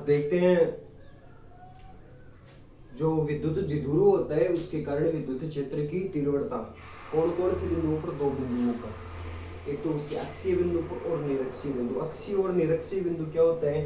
देखते हैं जो विद्युत द्विध्रुव होता है उसके कारण विद्युत क्षेत्र की तीव्रता कौन कौन से बिंदुओं पर, दो बिंदुओं का, एक तो उसके अक्षीय बिंदु पर और निरक्षीय बिंदु। अक्षीय और निरक्षीय बिंदु क्या होता है?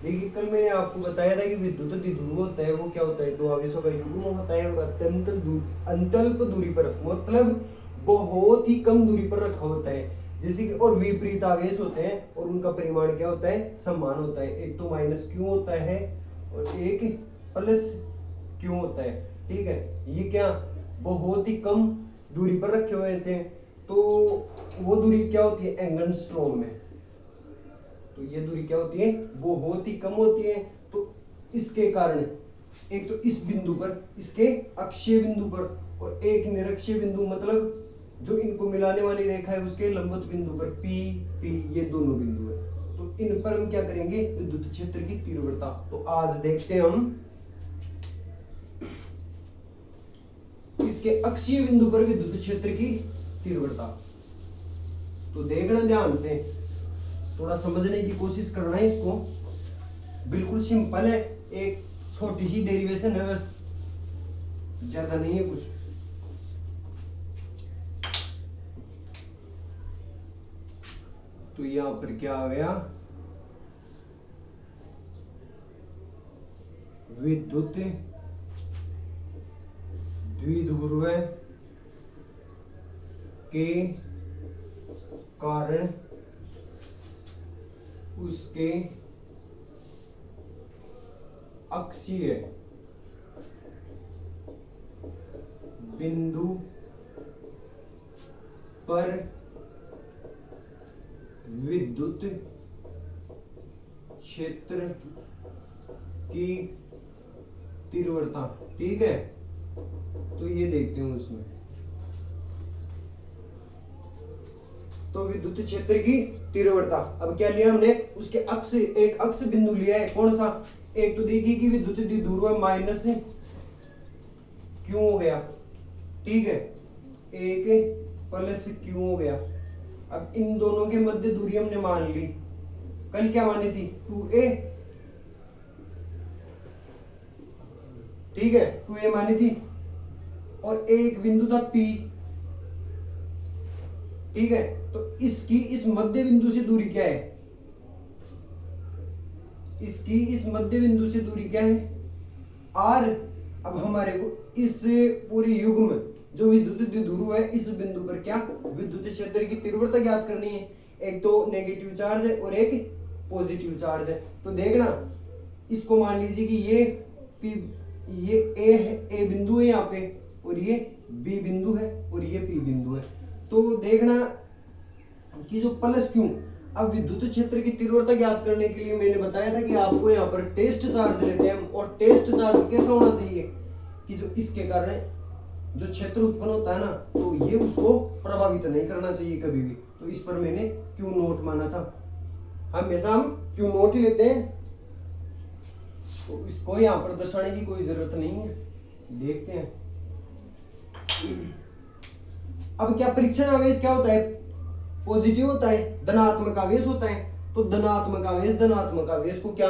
देखिए कल मैंने आपको बताया था कि विद्युत द्विध्रुव होता है वो क्या होता है, दो आवेशों का युग्म होता है और अत्यल्प दूरी पर, मतलब बहुत ही कम दूरी पर रखा होता है। जैसे कि और विपरीत आवेश होते हैं और उनका परिमाण क्या होता है, समान होता है। एक तो माइनस क्यू होता है और एक प्लस क्यू होता है। ठीक है, ये क्या बहुत ही कम दूरी पर रखे हुए थे, तो वो दूरी क्या होती है एंगस्ट्रॉम में। तो ये दूरी क्या होती है, बहुत ही कम होती है। तो इसके कारण एक तो इस बिंदु पर, इसके अक्षीय बिंदु पर, और एक निरक्षीय बिंदु मतलब जो इनको मिलाने वाली रेखा है उसके लंबवत बिंदु पर पी पी, ये दोनों बिंदु है। तो इन पर हम क्या करेंगे, विद्युत क्षेत्र की तीव्रता। तो आज देखते हैं हम इसके अक्षीय बिंदु पर विद्युत क्षेत्र की तीव्रता। तो देखना ध्यान से, थोड़ा समझने की कोशिश करना है इसको। बिल्कुल सिंपल है, एक छोटी सी डेरिवेशन है बस, ज्यादा नहीं है कुछ। तो यहां पर क्या आ गया, विद्युत द्विध्रुव के कारण उसके अक्षीय बिंदु पर विद्युत क्षेत्र की तीव्रता। ठीक है, तो ये देखते हैं उसमें। तो विद्युत क्षेत्र की तीव्रता, अब क्या लिया हमने, उसके अक्ष, एक अक्ष बिंदु लिया है, कौन सा, एक तो देखिए कि विद्युत द्विध्रुव माइनस क्यू हो गया। ठीक है, एक प्लस क्यू हो गया। अब इन दोनों के मध्य दूरी हमने मान ली, कल क्या मानी थी, 2a। ठीक है, 2a मानी थी, और एक बिंदु था P। ठीक है, तो इसकी इस मध्य बिंदु से दूरी क्या है, इसकी इस मध्य बिंदु से दूरी क्या है, R। अब हमारे को इस पूरी युग्म जो विद्युत द्विध्रुव है इस बिंदु पर क्या विद्युत क्षेत्र की तीव्रता ज्ञात करनी है। एक तो नेगेटिव चार्ज है और एक पॉजिटिव चार्ज है। तो देखना, इसको मान लीजिए कि ये P, ये A है, A बिंदु है यहाँ पे, और ये B बिंदु है और ये P बिंदु है। तो देखना कि जो प्लस क्यू, अब विद्युत क्षेत्र की तीव्रता ज्ञात करने के लिए मैंने बताया था कि आपको यहाँ पर टेस्ट चार्ज लेते हैं हम, और टेस्ट चार्ज कैसा होना चाहिए कि जो इसके कारण जो क्षेत्र उत्पन्न होता है ना, तो ये उसको प्रभावित नहीं करना चाहिए कभी भी। तो इस पर मैंने क्यू नोट माना था, हमेशा हम क्यू नोट ही लेते हैं, तो इसको यहाँ पर दर्शाने की कोई जरूरत नहीं है। देखते हैं अब क्या परीक्षण आवेश क्या होता है, पॉजिटिव होता है, धनात्मक आवेश होता है। तो धनात्मक आवेश को क्या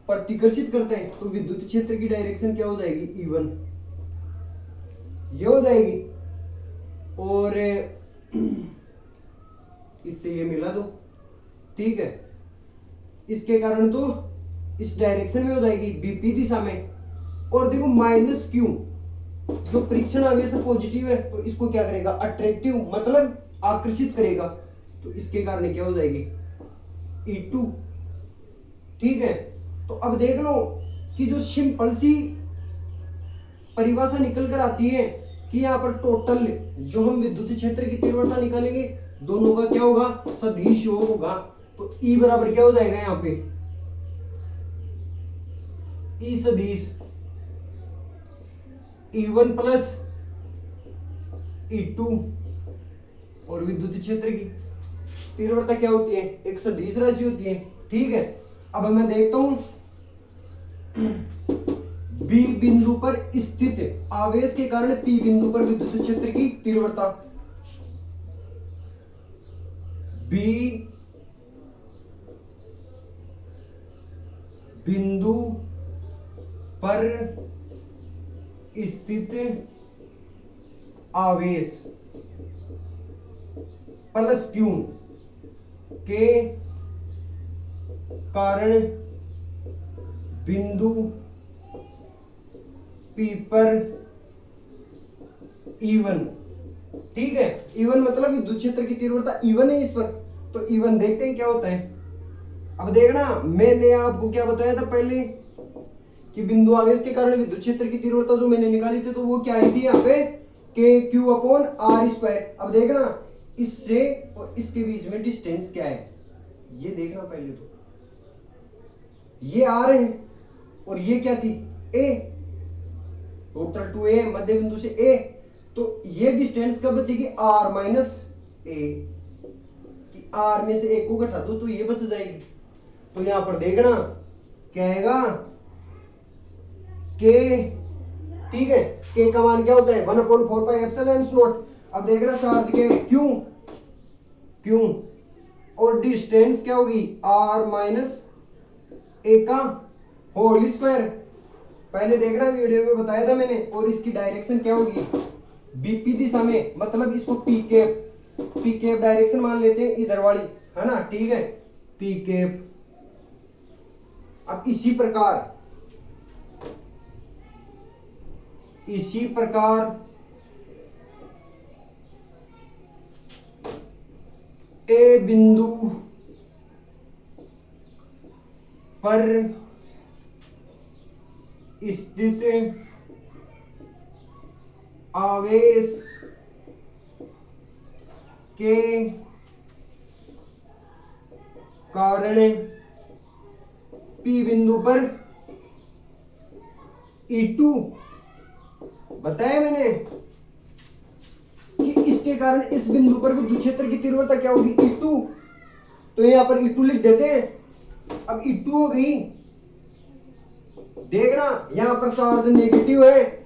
प्रतिकर्षित करते हैं, तो विद्युत क्षेत्र की डायरेक्शन क्या हो जाएगी, E1 ये हो जाएगी, और इससे ये मिला दो। ठीक है, इसके कारण तो इस डायरेक्शन में हो जाएगी विपरीत दिशा में। और देखो माइनस क्यू, जो परीक्षण आवेश पॉजिटिव है तो इसको क्या करेगा, अट्रैक्टिव मतलब आकर्षित करेगा, तो इसके कारण क्या हो जाएगी, E2। ठीक है, तो अब देख लो कि जो सिंपल सी परिभाषा निकल कर आती है कि यहाँ पर टोटल जो हम विद्युत क्षेत्र की तीव्रता निकालेंगे दोनों का क्या होगा, सदिश योग होगा। तो E बराबर क्या हो जाएगा यहाँ पे, E सदिश E1 प्लस E2, और विद्युत क्षेत्र की तीव्रता क्या होती है, एक सदिश राशि होती है। ठीक है, अब मैं देखता हूं B बिंदु पर स्थित आवेश के कारण P बिंदु पर विद्युत क्षेत्र की तीव्रता। B बिंदु पर स्थित आवेश प्लस क्यू के कारण बिंदु पी पर E1, ठीक है। E1 मतलब विद्युत क्षेत्र की तीव्रता E1 है इस पर। तो E1 देखते हैं क्या होता है। अब देखना, मैंने आपको क्या बताया था पहले कि बिंदु आवेश के कारण विद्युत क्षेत्र की तीव्रता जो मैंने निकाली थी तो वो क्या आई थी यहाँ पे, के क्यू अपॉन आर स्क्वायर। अब देखना, इससे और इसके बीच में डिस्टेंस क्या है ये देखना पहले। तो ये आर है और ये क्या थी, ए, टोटल 2a, मध्य बिंदु से a, तो ये डिस्टेंस कब बचेगी, r माइनस a, कि r में से एक को घटा दो तो ये बच जाएगी। तो यहां पर देखना क्या आएगा, k, ठीक है, k का मान क्या होता है 1/4 पाई एप्सिलॉन नॉट। अब देखना चार्ज क्या है, q, और डिस्टेंस क्या होगी r माइनस a का होल स्क्वायर। पहले देखना वीडियो में बताया था मैंने। और इसकी डायरेक्शन क्या होगी, बीपी दिशा में, मतलब इसको पी कैप डायरेक्शन मान लेते हैं इधर वाली, है ना, ठीक है, पी कैप। अब इसी प्रकार ए बिंदु पर स्थित आवेश के कारण पी बिंदु पर E2, बताया मैंने कि इसके कारण इस बिंदु पर विद्युत क्षेत्र की तीव्रता क्या होगी, E2। तो यहां पर E2 लिख देते हैं। अब E2 हो गई, देखना यहां पर चार्ज नेगेटिव है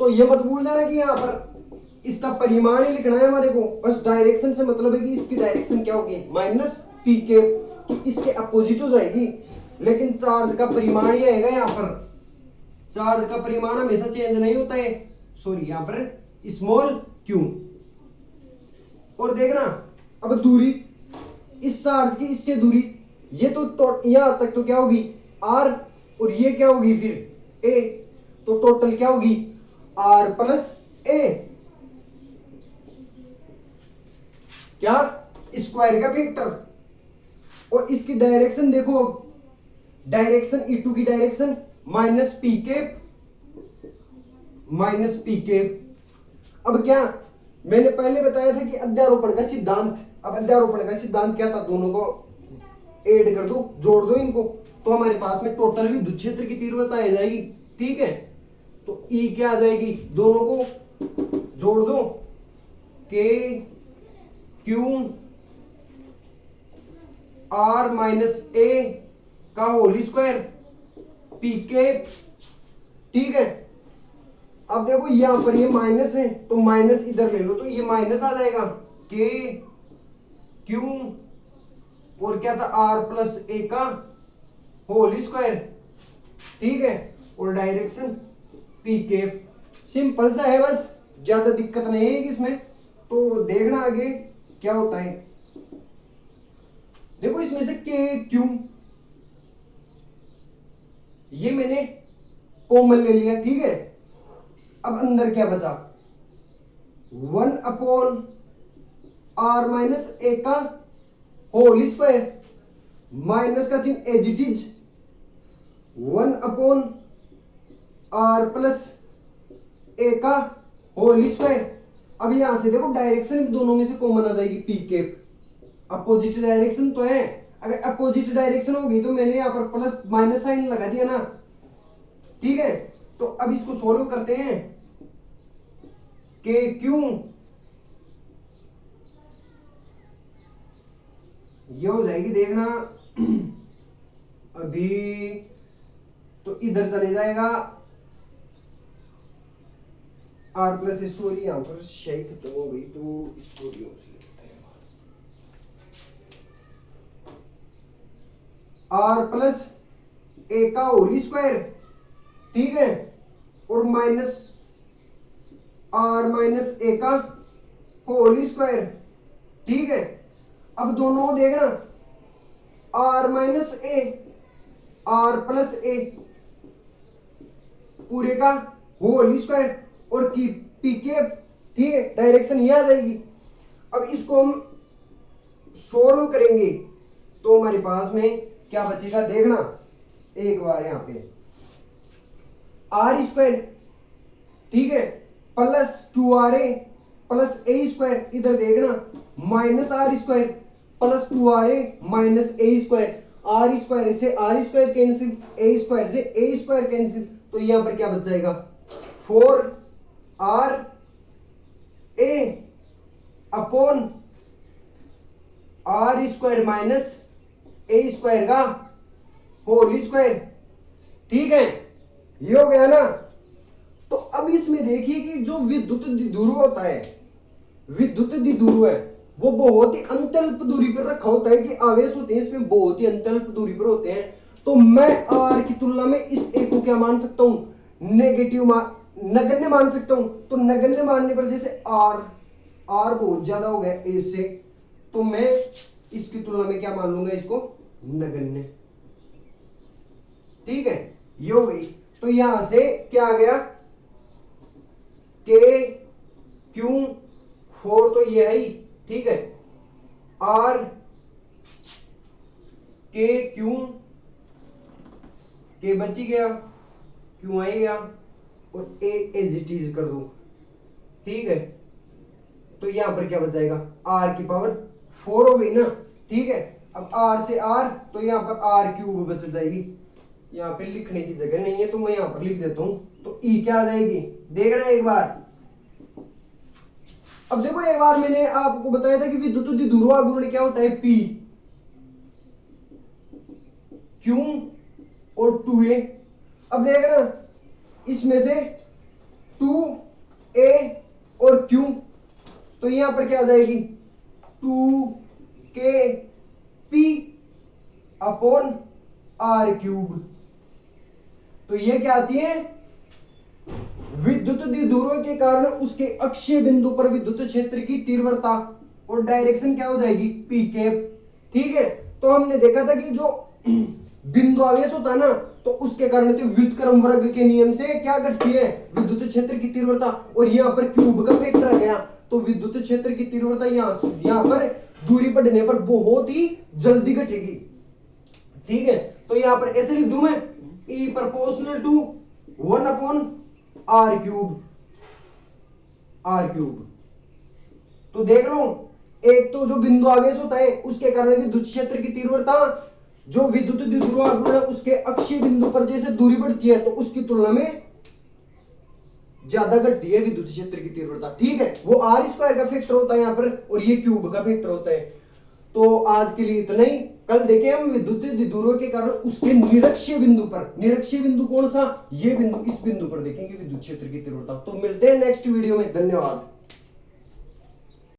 तो ये मत भूल जाना कि यहां पर इसका परिमाण ही लिखना है हमारे को, बस डायरेक्शन से मतलब है कि इसकी डायरेक्शन क्या होगी माइनस पी के, कि इसके अपोजिट हो जाएगी। लेकिन चार्ज का परिमाण ही आएगा यहां पर, चार्ज का परिमाण हमेशा चेंज नहीं होता है, सॉरी यहां पर स्मॉल क्यू। और देखना अब दूरी, इस चार्ज की इससे दूरी, ये तो यहां तक तो क्या होगी आर, और ये क्या होगी फिर ए, तो टोटल क्या होगी आर प्लस ए, क्या स्क्वायर का फैक्टर। और इसकी डायरेक्शन देखो, डायरेक्शन E2 की डायरेक्शन माइनस पी कैप। अब क्या मैंने पहले बताया था कि अध्यारोपण का सिद्धांत। अब अध्यारोपण का सिद्धांत क्या था, दोनों को ऐड कर दो, जोड़ दो इनको, तो हमारे पास में टोटल विद्युत क्षेत्र की तीव्रता आ जाएगी, ठीक है। तो E क्या आ जाएगी, दोनों को जोड़ दो, के क्यू आर माइनस ए का होल स्क्वायर पी के, ठीक है। अब देखो यहां पर ये माइनस है तो माइनस इधर ले लो तो ये माइनस आ जाएगा, के क्यू और क्या था आर प्लस ए का होल स्क्वायर, ठीक है, और डायरेक्शन पी कैप। सिंपल सा है, बस ज्यादा दिक्कत नहीं है इसमें। तो देखना आगे क्या होता है। देखो इसमें से के क्यू ये मैंने कॉमन ले लिया, ठीक है। अब अंदर क्या बचा, 1/r माइनस ए का होल स्क्वायर, माइनस का चिन्ह as it is 1/r plus A का होल स्क्वायर। अब यहां से देखो डायरेक्शन भी दोनों में से कॉमन आ जाएगी, पी कैप, अपोजिट डायरेक्शन तो है। अगर अपोजिट डायरेक्शन होगी तो मैंने यहां पर प्लस माइनस साइन लगा दिया ना, ठीक है। तो अब इसको सोल्व करते हैं, के क्यू ये हो जाएगी, देखना अभी तो इधर चले जाएगा आर प्लस ए, सॉरी यहां पर शाही खत्म हो गई तो इसको भी आर प्लस ए का होल स्क्वायर, ठीक है, और माइनस आर माइनस ए का होल स्क्वायर, ठीक है। अब दोनों को देखना, R minus A, R plus A पूरे का होल स्क्वायर और की पी के, ठीक है, डायरेक्शन ये आ जाएगी। अब इसको हम सोल्व करेंगे तो हमारे पास में क्या बचेगा देखना एक बार, यहां पे आर स्क्वायर, ठीक है, प्लस 2ra प्लस ए स्क्वायर, इधर देखना minus R square plus 2ra minus ए स्क्वायर, आर स्क्वायर से R square cancel, A square से ए स्क्वायर कैंसिल, तो यहां पर क्या बच जाएगा 4r a upon r square minus A square का होल स्क्वायर, ठीक है, ये हो गया ना। तो अब इसमें देखिए कि जो विद्युत द्विध्रुव होता है, विद्युत द्विध्रुव है वो बहुत ही अंतल्प दूरी पर रखा होता है, कि आवेश होते हैं इसमें बहुत ही अंतल्प दूरी पर होते हैं। तो मैं आर की तुलना में इस ए को क्या मान सकता हूं, नगण्य मान सकता हूं। तो नगण्य मानने पर जैसे आर बहुत ज्यादा हो गया ए से, तो मैं इसकी तुलना में क्या मान लूंगा, इसको नगण्य, ठीक है, ये हो गई। तो यहां से क्या आ गया, के क्यू 4 तो ये है ही, ठीक है, आर के क्यू, के बच ही गया, क्यू आ ही गया, और ए एज इट इज कर दो, ठीक है। तो यहां पर क्या बच जाएगा, आर की पावर 4 हो गई ना, ठीक है। अब आर से आर, तो यहां पर आर क्यूब बच जाएगी, यहां पे लिखने की जगह नहीं है तो मैं यहां पर लिख देता हूं। तो ई क्या आ जाएगी देखना एक बार। अब देखो एक बार मैंने आपको बताया था कि विद्युत द्विध्रुव गुण क्या होता है, पी क्यू और 2a। अब देखना इसमें से 2a और q, तो यहां पर क्या आ जाएगी 2kp अपॉन r क्यूब। तो ये क्या आती है, विद्युत द्विध्रुव के कारण उसके अक्षीय बिंदु पर विद्युत क्षेत्र की तीव्रता और डायरेक्शन क्या हो जाएगी, पी कैप, ठीक है। तो हमने देखा था कि जो बिंदु आवेश होता है ना, तो उसके कारण तो व्युत्क्रम वर्ग के नियम से क्या घटती है, विद्युत क्षेत्र की तीव्रता, और यहां पर क्यूब का फैक्टर आ गया, तो विद्युत क्षेत्र की तीव्रता यहां पर दूरी बढ़ने पर बहुत ही जल्दी घटेगी, ठीक है। तो यहां पर ऐसे लिख दूं मैं, E proportional to 1 upon r cube, तो देख लो, एक तो जो बिंदु आवेश होता है उसके कारण विद्युत क्षेत्र की तीव्रता, जो विद्युत द्विध्रुव गुण है उसके अक्षीय बिंदु पर जैसे दूरी बढ़ती है तो उसकी तुलना में ज्यादा घटती है विद्युत क्षेत्र की तीव्रता, ठीक है। वो आर स्क्वायर का फैक्टर होता है यहां पर, और ये क्यूब का फैक्टर होता है। तो आज के लिए इतना ही, कल देखें हम विद्युत द्विध्रुव के कारण उसके निरक्षीय बिंदु पर, निरक्षीय बिंदु कौन सा, ये बिंदु, इस बिंदु पर देखेंगे विद्युत क्षेत्र की तीव्रता। तो मिलते हैं नेक्स्ट वीडियो में, धन्यवाद।